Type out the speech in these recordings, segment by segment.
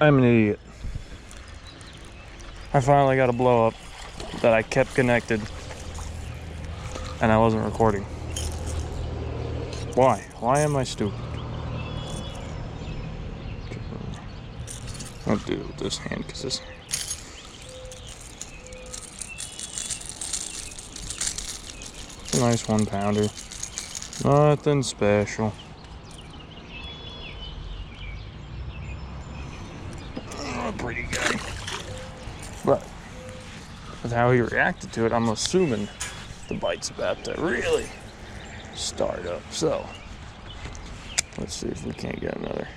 I'm an idiot. I finally got a blow up that I kept connected and I wasn't recording. Why? Why am I stupid? I'll do it with this hand because this. It's a nice 1 pounder. Nothing special. Oh, pretty guy. But with how he reacted to it, I'm assuming the bite's about to really start up. So let's see if we can't get another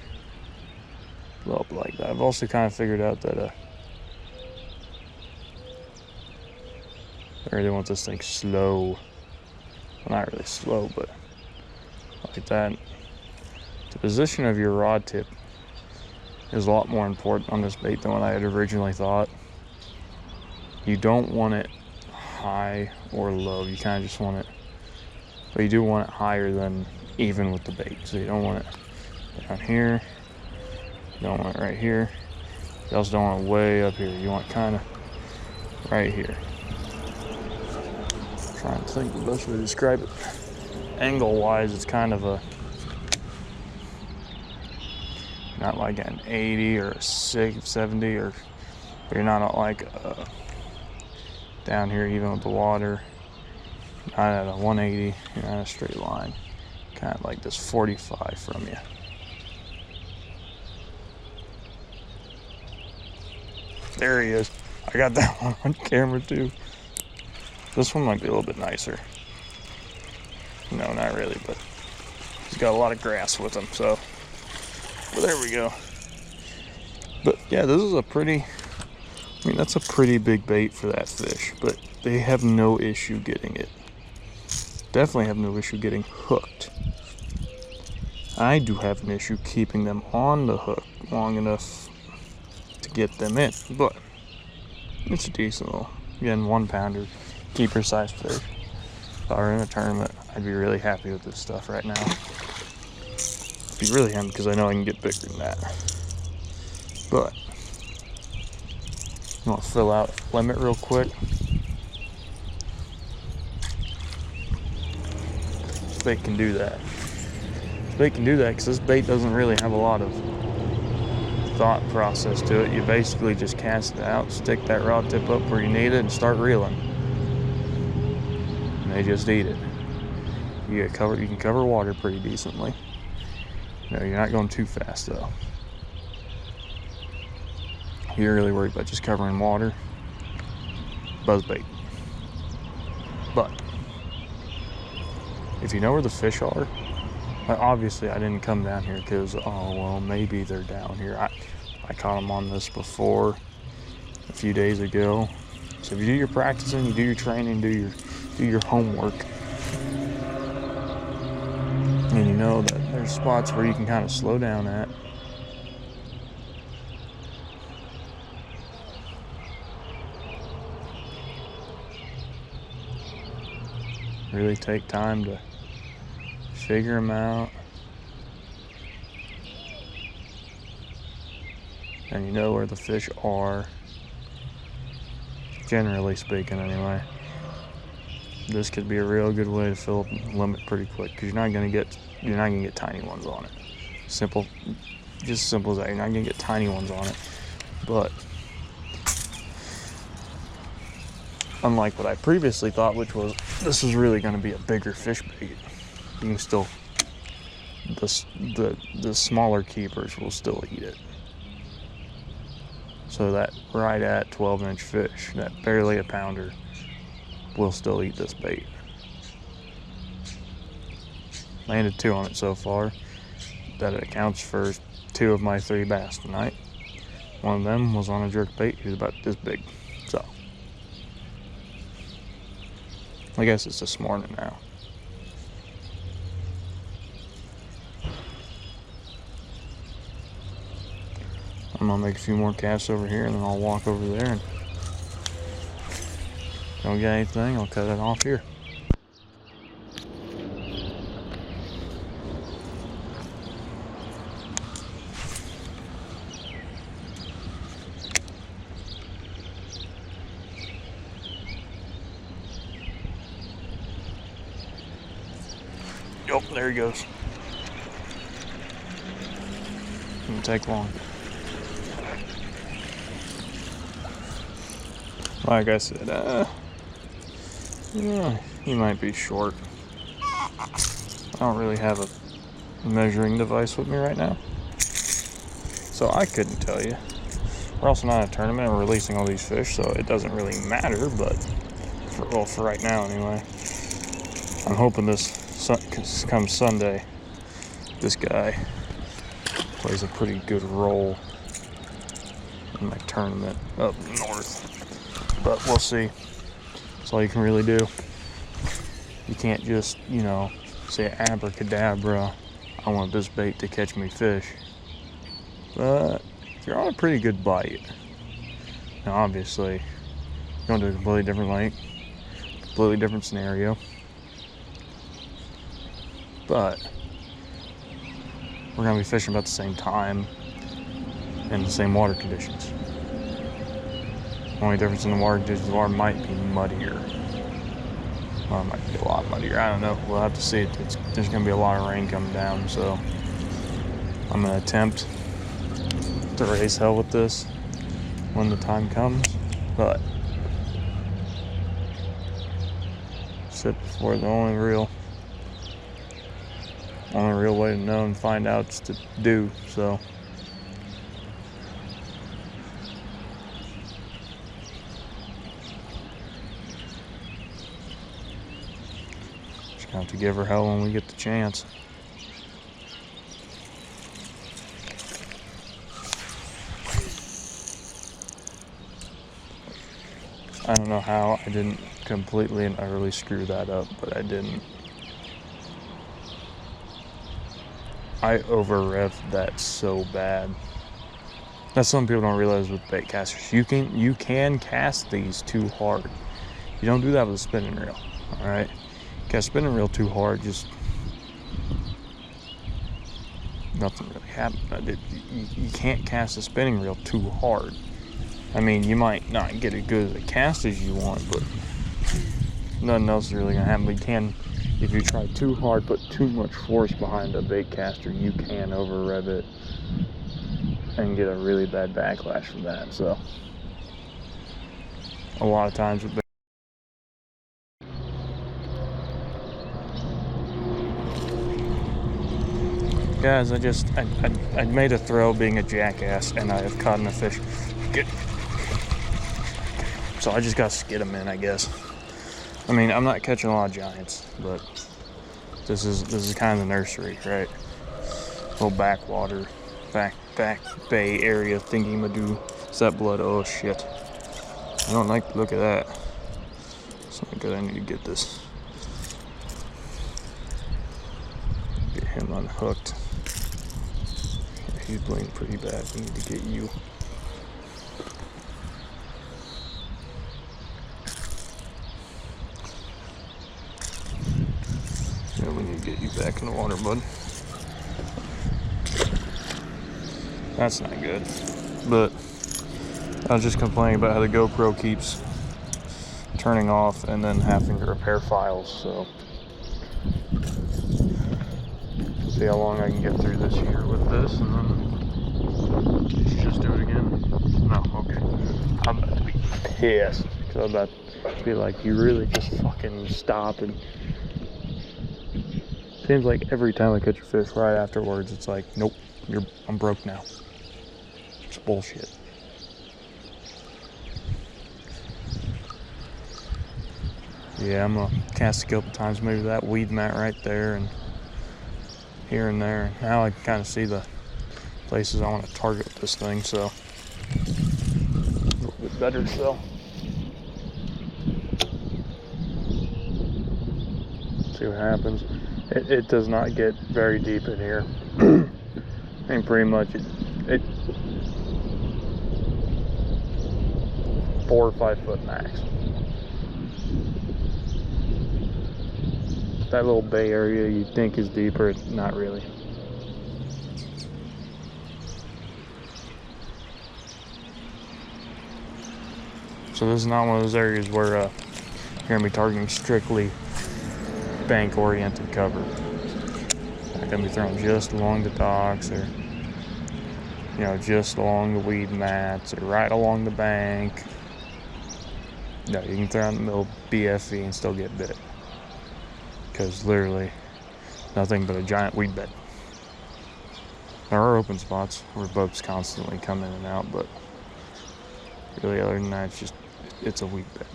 blow up like that. I've also kind of figured out that I really want this thing slow. Well, not really slow, but like that. The position of your rod tip is a lot more important on this bait than what I had originally thought. You don't want it high or low. You kind of just want it, but you do want it higher than even with the bait. So you don't want it down here. You don't want it right here. You also don't want it way up here. You want it kind of right here. I'm trying to think the best way to describe it. Angle-wise, it's kind of a not like an 80 or a 70, or you're not like down here even with the water. Not at a 180. You're not a straight line. Kind of like this 45 from you. There he is. I got that one on camera too. This one might be a little bit nicer. No, not really, but he's got a lot of grass with him, so. But there we go. But yeah, this is a pretty, I mean, that's a pretty big bait for that fish, but they have no issue getting it. Definitely have no issue getting hooked. I do have an issue keeping them on the hook long enough to get them in, but it's a decent little, again, 1 pounder, keeper size fish. If I were in a tournament, I'd be really happy with this stuff right now. I'd be really happy because I know I can get bigger than that. But I'm gonna fill out limit real quick. This bait can do that. This bait can do that because this bait doesn't really have a lot of thought process to it. You basically just cast it out, stick that rod tip up where you need it, and start reeling. And they just eat it. You can cover water pretty decently. No, you're not going too fast though. You're really worried about just covering water. Buzzbait. But if you know where the fish are, obviously I didn't come down here because, oh well, maybe they're down here. I caught them on this before a few days ago. So if you do your practicing, you do your training, do your homework, and you know that there's spots where you can kind of slow down at. Really take time to figure them out. And you know where the fish are, generally speaking anyway. This could be a real good way to fill up the limit pretty quick because you're not gonna get tiny ones on it. Just simple as that. You're not gonna get tiny ones on it. But unlike what I previously thought, which was this is really gonna be a bigger fish bait, you can still, the smaller keepers will still eat it. So that right at 12-inch fish, that barely a pounder, will still eat this bait. Landed 2 on it so far. That accounts for 2 of my 3 bass tonight. One of them was on a jerk bait. He was about this big. So I guess it's this morning now. I'm gonna make a few more casts over here and then I'll walk over there, and if I don't get anything, I'll cut it off here. there he goes. Didn't take long. Like I said, yeah, he might be short. I don't really have a measuring device with me right now, so I couldn't tell you. We're also not in a tournament, we're releasing all these fish, so it doesn't really matter, but for right now anyway. I'm hoping come Sunday, this guy plays a pretty good role in my tournament up north. But we'll see. That's all you can really do. You can't just, say abracadabra, I want this bait to catch me fish. But if you're on a pretty good bite, now obviously, you're going to a completely different lake, completely different scenario. But we're going to be fishing about the same time in the same water conditions. Only difference in the water conditions, the water might be muddier. Well, it might be a lot muddier. I don't know. We'll have to see. There's going to be a lot of rain coming down, so I'm going to attempt to raise hell with this when the time comes. But sit before the only real way to know and find out is to do. So. Have to give her hell when we get the chance. I don't know how I didn't completely and utterly screw that up, but I didn't. I over-revved that so bad. That's something people don't realize with bait casters. You can cast these too hard. You don't do that with a spinning reel, all right? Cast spinning reel too hard, just nothing really happened. You can't cast a spinning reel too hard. I mean, you might not get as good a cast as you want, but nothing else is really gonna happen. But you can, if you try too hard, put too much force behind a bait caster, you can over-rev it and get a really bad backlash from that. So a lot of times with guys, I made a throw being a jackass, and I have caught a fish. So I just got to skid them in, I guess. I mean, I'm not catching a lot of giants, but this is kind of the nursery, right? Little backwater, back bay area thingy-madoo. Set blood. Oh shit! I don't like the look of that. It's not good. I need to get this. Get him unhooked. He's bleeding pretty bad. We need to get you. Yeah, we need to get you back in the water, bud. That's not good. But I was just complaining about how the GoPro keeps turning off and then having to repair files, so see how long I can get through this year with this, and then did you just do it again? No, okay. I'm about to be pissed, because I'm about to be like, you really just fucking stop. And seems like every time I catch a fish right afterwards, it's like, nope, I'm broke now. It's bullshit. Yeah, I'm gonna cast a couple times, maybe that weed mat right there and here and there. Now I can kind of see the places I want to target with this thing, so a little bit better still. See what happens. It does not get very deep in here. I mean, pretty much it 4 or 5 foot max. That little bay area you'd think is deeper, not really. So this is not one of those areas where you're going to be targeting strictly bank-oriented cover. Not gonna be thrown just along the docks or, you know, just along the weed mats or right along the bank. No, you can throw out in the middle of BFE and still get bit. Because literally nothing but a giant weed bed. There are open spots where boats constantly come in and out, but really other than that, it's a weed bed.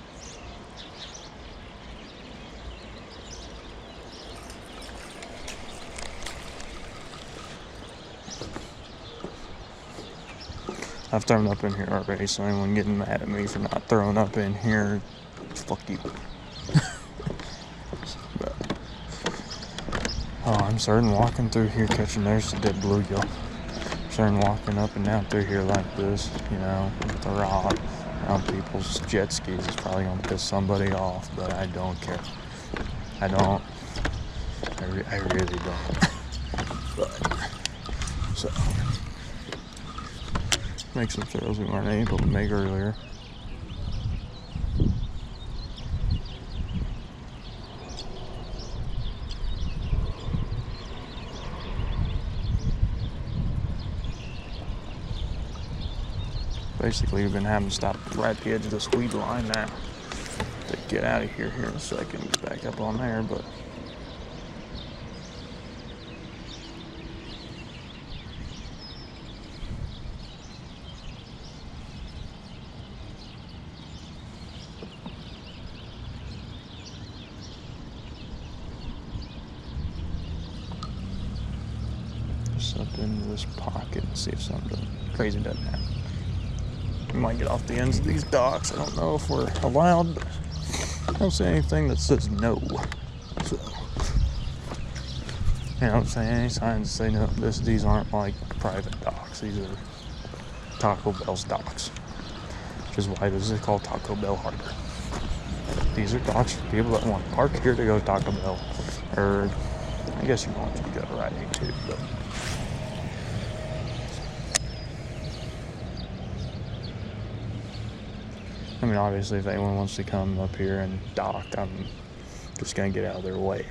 I've thrown up in here already, so anyone getting mad at me for not throwing up in here, fuck you. But, I'm starting walking through here, catching there's the dead bluegill. Starting walking up and down through here like this, you know, with the rod around people's jet skis is probably gonna piss somebody off, but I don't care. I don't. I really don't. But, so. Make some throws we weren't able to make earlier. Basically, we've been having to stop right at the edge of this weed line now to get out of here in a second. Get back up on there, but up into this pocket and see if something crazy doesn't happen. We might get off the ends of these docks. I don't know if we're allowed, but I don't see anything that says no. So, you know what I'm saying? Any signs that say no, these aren't like private docks. These are Taco Bell's docks, which is why this is called Taco Bell Harbor. These are docks for people that want to park here to go to Taco Bell, or I guess you want to go to Rite Aid too, but I mean, obviously, if anyone wants to come up here and dock, I'm just going to get out of their way.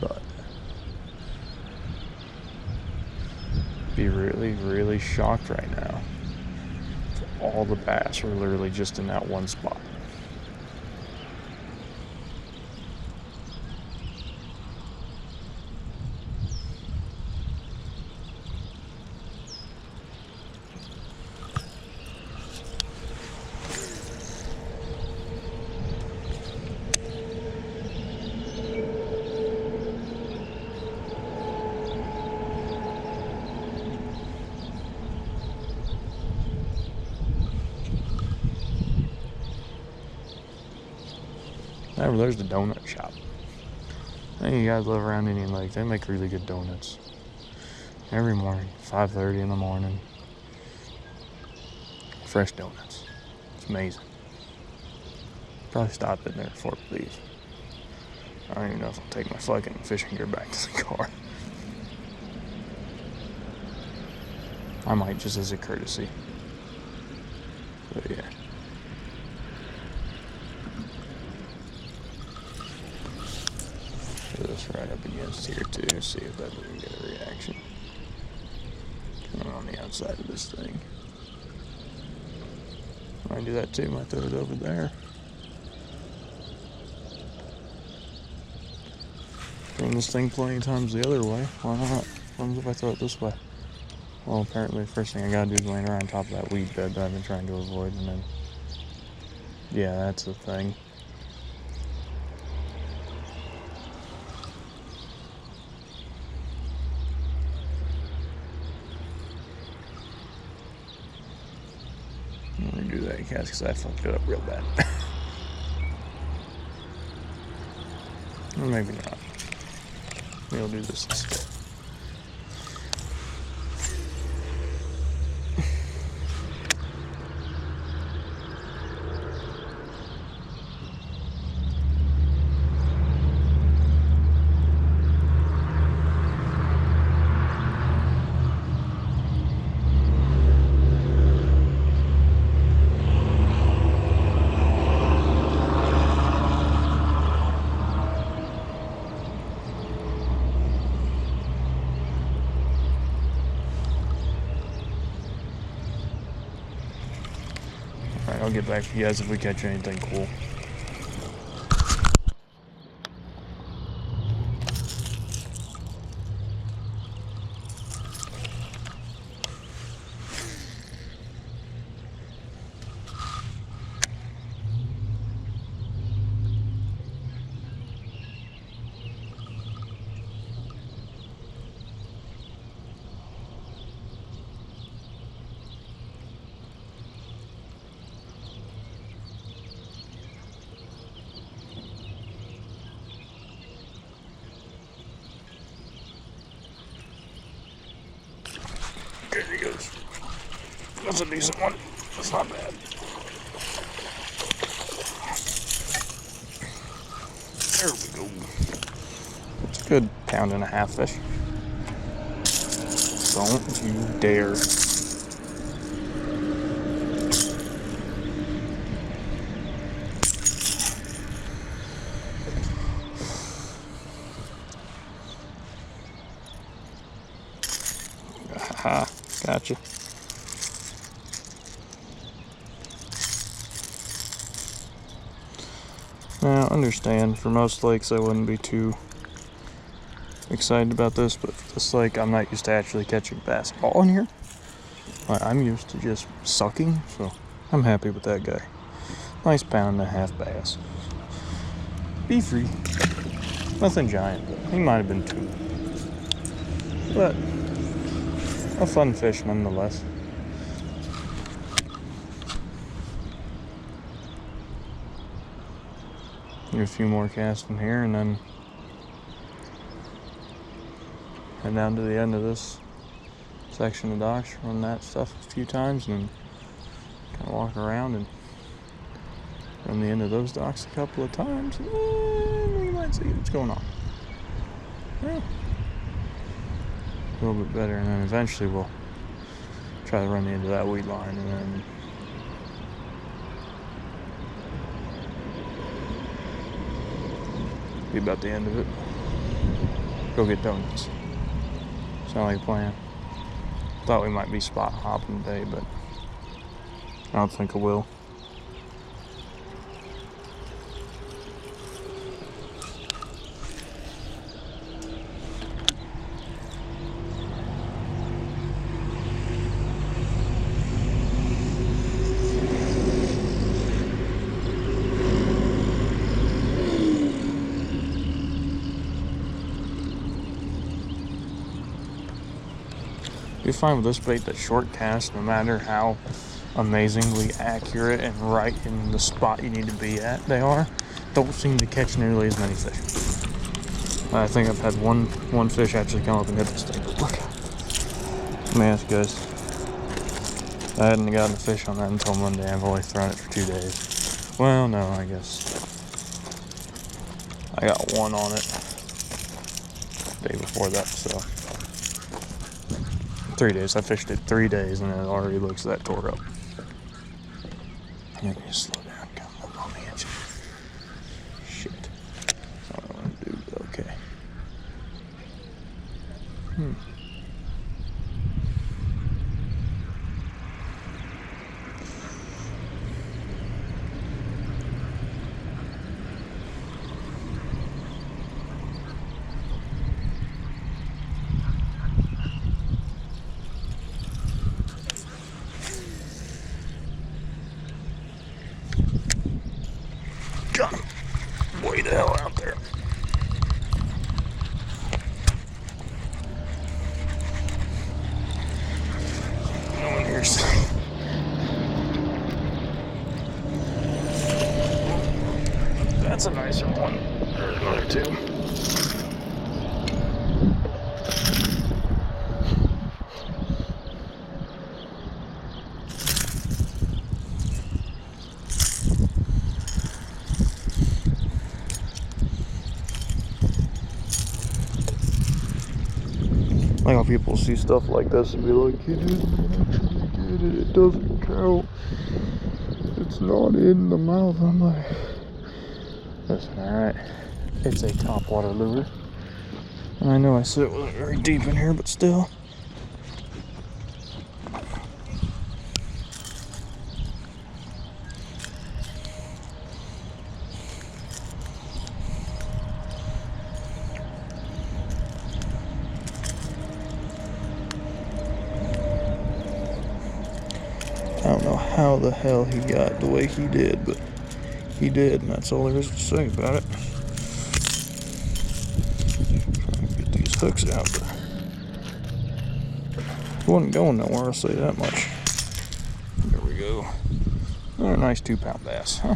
But be really, really shocked right now. All the bass are literally just in that one spot. Over there's the donut shop. I think you guys live around Indian Lake. They make really good donuts. Every morning, 5:30 in the morning. Fresh donuts. It's amazing. Probably stop in there before we leave. I don't even know if I'll take my fucking fishing gear back to the car. I might, just as a courtesy. But yeah. This right up against here too, see if that doesn't get a reaction. Coming on the outside of this thing. Might do that too, might throw it over there. Thrown this thing plenty of times the other way. Why not? What if I throw it this way? Well, apparently the first thing I gotta do is land right on top of that weed bed that I've been trying to avoid, and then yeah, that's the thing. I'm gonna do that cast because I fucked it up real bad. Or maybe not. Maybe I'll do this instead. I'll get back to you guys if we catch anything cool. There he goes. That's a decent one. That's not bad. There we go. It's a good 1.5 pound fish. Don't you dare. Aha, gotcha. Now, understand, for most lakes I wouldn't be too excited about this, but for this lake I'm not used to actually catching bass at all in here. I'm used to just sucking, so I'm happy with that guy. Nice 1.5 pound bass. Be free. Nothing giant. He might have been 2. But a fun fish nonetheless. Get a few more casts in here and then head down to the end of this section of docks, run that stuff a few times, and then kind of walk around and run the end of those docks a couple of times, and then we might see what's going on. Yeah. A little bit better, and then eventually we'll try to run the end of that weed line, and then be about the end of it. Go get donuts. Sound like a plan. Thought we might be spot hopping today, but I don't think I will. You find with this bait that short casts, no matter how amazingly accurate and right in the spot you need to be at they are, don't seem to catch nearly as many fish. I think I've had one fish actually come up and hit this thing. But look, let me ask you guys. I hadn't gotten a fish on that until Monday. I've only thrown it for 2 days. Well, no, I guess I got one on it the day before that, so 3 days. I fished it 3 days and it already looks that tore up. You can just slow down, come on the edge. Shit. That's all I want to do, but okay. Got him. Way the hell out there. No one hears. That's a nicer one. There's another 2. Like how people see stuff like this and be like, you didn't actually get it, it doesn't count, it's not in the mouth. I'm like, listen, alright, it's a topwater lure, and I know I said it wasn't very deep in here, but still. I don't know how the hell he got the way he did, but he did, and that's all there is to say about it. Trying to get these hooks out, but it wasn't going nowhere, I'll say that much. There we go. Another nice 2-pound bass, huh?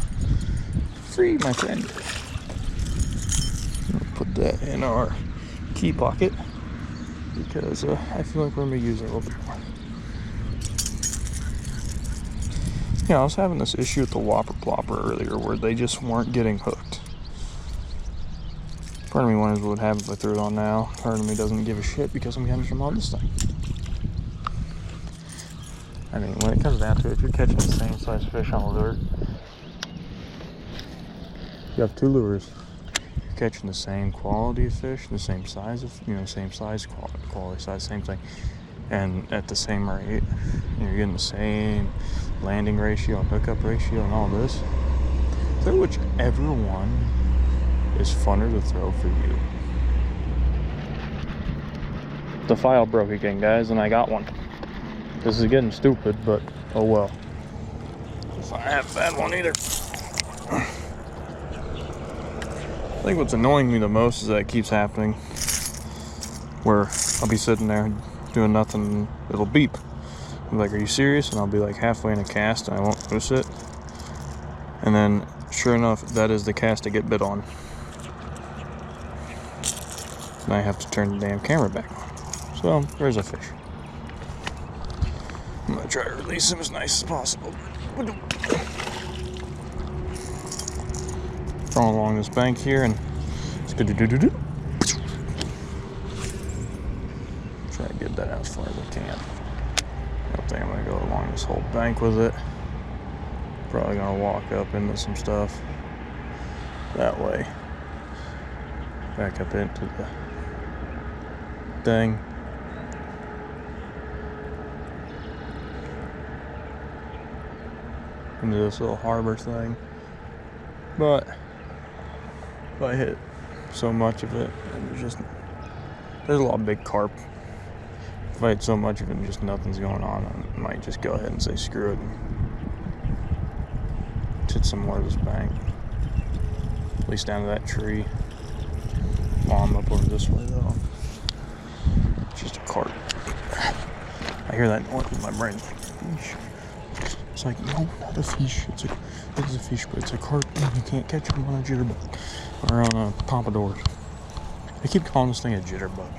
Free, my friend. Put that in our key pocket because I feel like we're going to be using it a little bit more. Yeah, I was having this issue with the Whopper Plopper earlier where they just weren't getting hooked. Part of me wonders what would happen if I threw it on now. Part of me doesn't give a shit because I'm getting from on this thing. I mean, when it comes down to it, if you're catching the same size fish on a lure, you have 2 lures. You're catching the same quality of fish, the same size of, same size, quality, size, same thing, and at the same rate. You're getting the same landing ratio and hookup ratio and all this. Throw whichever one is funner to throw for you. The file broke again, guys, and I got one. This is getting stupid, but oh well. If I have a bad one either. I think what's annoying me the most is that it keeps happening where I'll be sitting there doing nothing and it'll beep. I'm like, are you serious? And I'll be like halfway in a cast and I won't notice it. And then sure enough, that is the cast I get bit on. And I have to turn the damn camera back on. So there's a fish. I'm gonna try to release him as nice as possible. Crawling along this bank here and it's good to do. Try to get that out as far as I can. I don't think I'm gonna go along this whole bank with it. Probably gonna walk up into some stuff that way. Back up into the thing. Into this little harbor thing. But if I hit so much of it, and there's a lot of big carp. If I hit so much of it and just nothing's going on, I might just go ahead and say screw it and hit some more of this bank. At least down to that tree. While I'm up over this way though. It's just a carp. I hear that noise in my brain. It's like, fish. It's like, no, not a fish. It is a fish, but it's a carp. You can't catch them on a jitterbug or on a pompadour. I keep calling this thing a jitterbug.